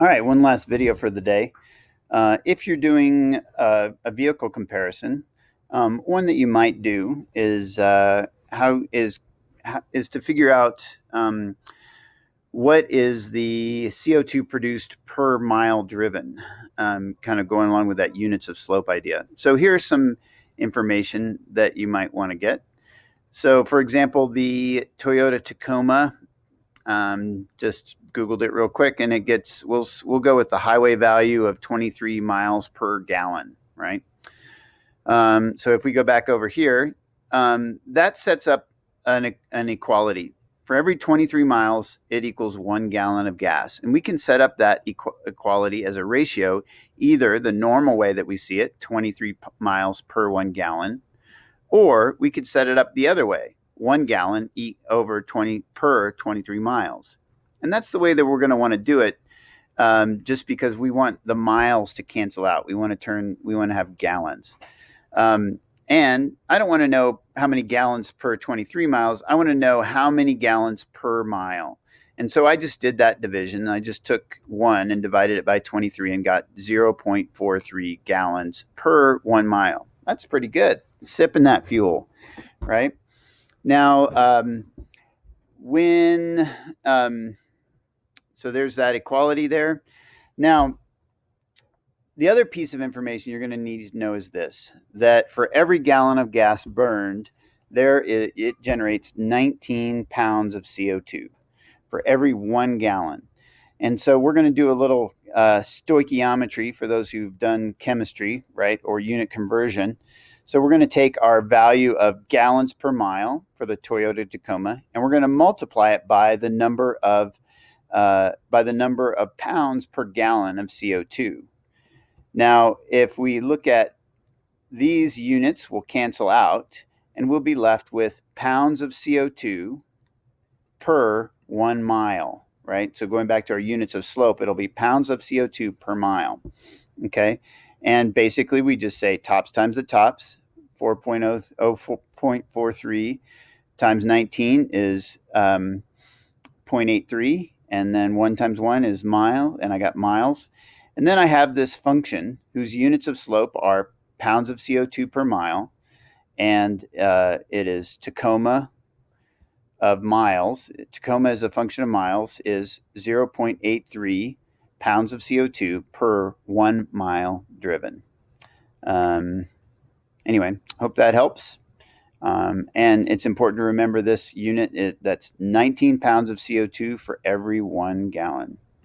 All right, one last video for the day. If you're doing a vehicle comparison, one that you might do is is to figure out what is the CO2 produced per mile driven, kind of going along with that units of slope idea. So here's some information that you might want to get. So, for example, the Toyota Tacoma, just Googled it real quick, and it gets we'll go with the highway value of 23 miles per gallon, right? So if we go back over here, that sets up an equality. For every 23 miles, it equals 1 gallon of gas. And we can set up that equality as a ratio, either the normal way that we see it, 23 miles per 1 gallon, or we could set it up the other way, 1 gallon over 20 per 23 miles. And that's the way that we're going to want to do it, just because we want the miles to cancel out. We want to have gallons. And I don't want to know how many gallons per 23 miles. I want to know how many gallons per mile. And so I just did that division. I just took 1 and divided it by 23 and got 0.43 gallons per 1 mile. That's pretty good. Sipping that fuel, right? Now, so there's that equality there. Now, the other piece of information you're going to need to know is this, that for every gallon of gas burned, it generates 19 pounds of CO2 for every 1 gallon. And so we're going to do a little stoichiometry for those who've done chemistry, right, or unit conversion. So we're going to take our value of gallons per mile for the Toyota Tacoma, and we're going to multiply it by the number of pounds per gallon of CO2. Now, if we look at these units, we'll cancel out, and we'll be left with pounds of CO2 per 1 mile, right? So going back to our units of slope, it'll be pounds of CO2 per mile, okay? And basically, we just say tops times the tops, 4.43 times 19 is 0.83, and then 1 times 1 is mile, and I got miles. And then I have this function whose units of slope are pounds of CO2 per mile, and it is Tacoma of miles. Tacoma as a function of miles is 0.83 pounds of CO2 per 1 mile driven. Anyway, hope that helps. And it's important to remember this unit, that's 19 pounds of CO2 for every 1 gallon.